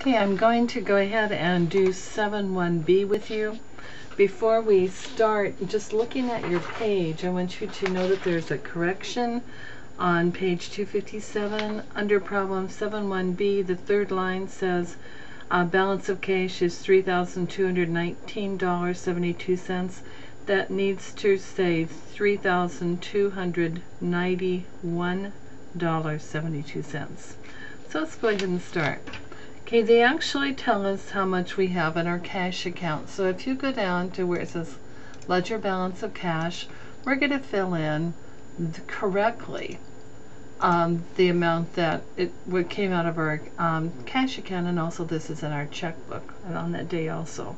Okay, I'm going to go ahead and do 7.1b with you. Before we start, just looking at your page, I want you to know that there's a correction on page 257. Under problem 7.1b, the third line says balance of cash is $3,219.72. That needs to say $3,291.72. So let's go ahead and start. Okay, they actually tell us how much we have in our cash account. So if you go down to where it says ledger balance of cash, we're going to fill in correctly the amount that what came out of our cash account, and also this is in our checkbook and on that day also.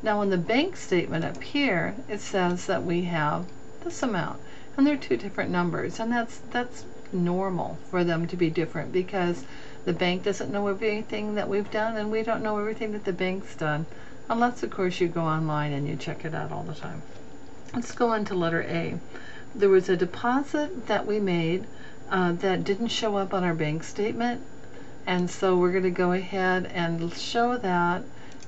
Now on the bank statement up here, it says that we have this amount, and they're two different numbers, and that's normal for them to be different because the bank doesn't know everything that we've done, and we don't know everything that the bank's done, unless of course you go online and you check it out all the time. Let's go on to letter A. There was a deposit that we made that didn't show up on our bank statement, and so we're going to go ahead and show that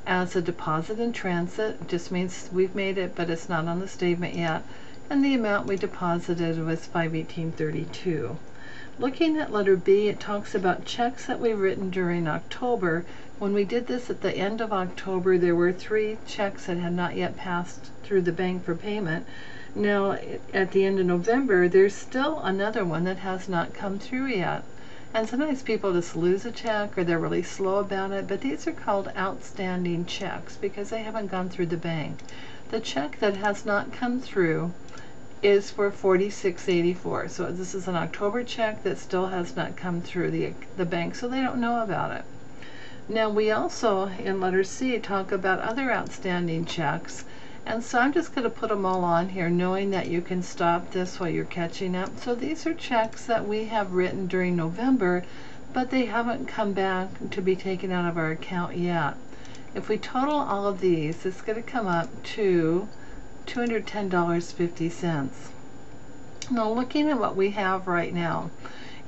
as a deposit in transit. It just means we've made it, but it's not on the statement yet, and the amount we deposited was $518.32. Looking at letter B, it talks about checks that we've written during October. When we did this at the end of October, there were 3 checks that had not yet passed through the bank for payment. Now at the end of November, there's still another one that has not come through yet. And sometimes people just lose a check or they're really slow about it, but these are called outstanding checks because they haven't gone through the bank. The check that has not come through is for $46.84. So this is an October check that still has not come through the bank, so they don't know about it. Now we also, in letter C, talk about other outstanding checks, and so I'm just going to put them all on here, knowing that you can stop this while you're catching up. So these are checks that we have written during November, but they haven't come back to be taken out of our account yet. If we total all of these, it's going to come up to $210.50. Now looking at what we have right now,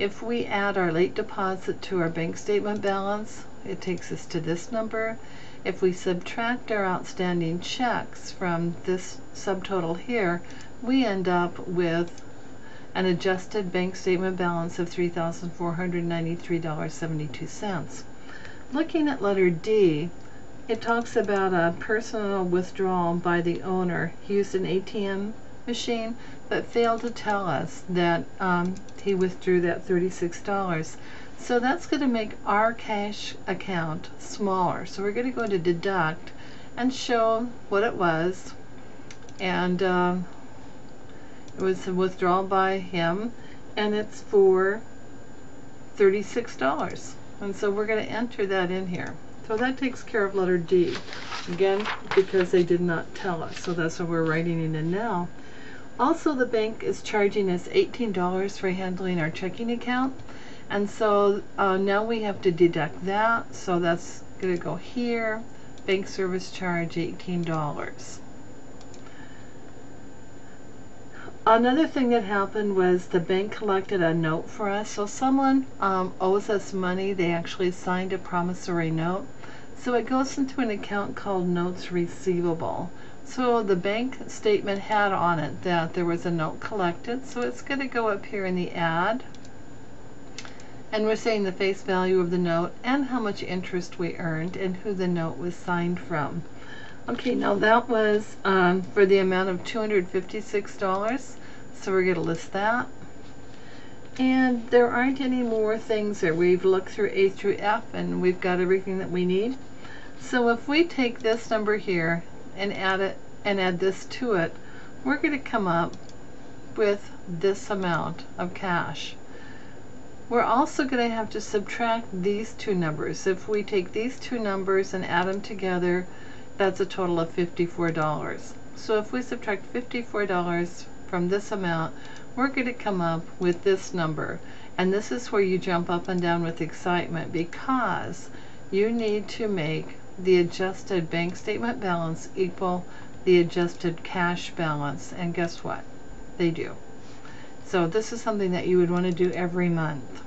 if we add our late deposit to our bank statement balance, it takes us to this number. If we subtract our outstanding checks from this subtotal here, we end up with an adjusted bank statement balance of $3,493.72. Looking at letter D, it talks about a personal withdrawal by the owner. He used an ATM machine but failed to tell us that he withdrew that $36. So that's going to make our cash account smaller. So we're going to go to deduct and show what it was, and it was a withdrawal by him, and it's for $36. And so we're going to enter that in here. So that takes care of letter D. Again, because they did not tell us. So that's what we're writing it in now. Also, the bank is charging us $18 for handling our checking account. And so now we have to deduct that. So that's going to go here. Bank service charge, $18. Another thing that happened was the bank collected a note for us. So someone owes us money. They actually signed a promissory note. So it goes into an account called notes receivable. So the bank statement had on it that there was a note collected. So it's going to go up here in the add. And we're saying the face value of the note and how much interest we earned and who the note was signed from. Okay, now that was for the amount of $256, so we're going to list that. And there aren't any more things there. We've looked through A through F and we've got everything that we need. So if we take this number here and add it and add this to it, we're going to come up with this amount of cash. We're also going to have to subtract these two numbers. If we take these two numbers and add them together, that's a total of $54. So if we subtract $54 from this amount, we're going to come up with this number. And this is where you jump up and down with excitement, because you need to make the adjusted bank statement balance equal the adjusted cash balance. And guess what? They do. So this is something that you would want to do every month.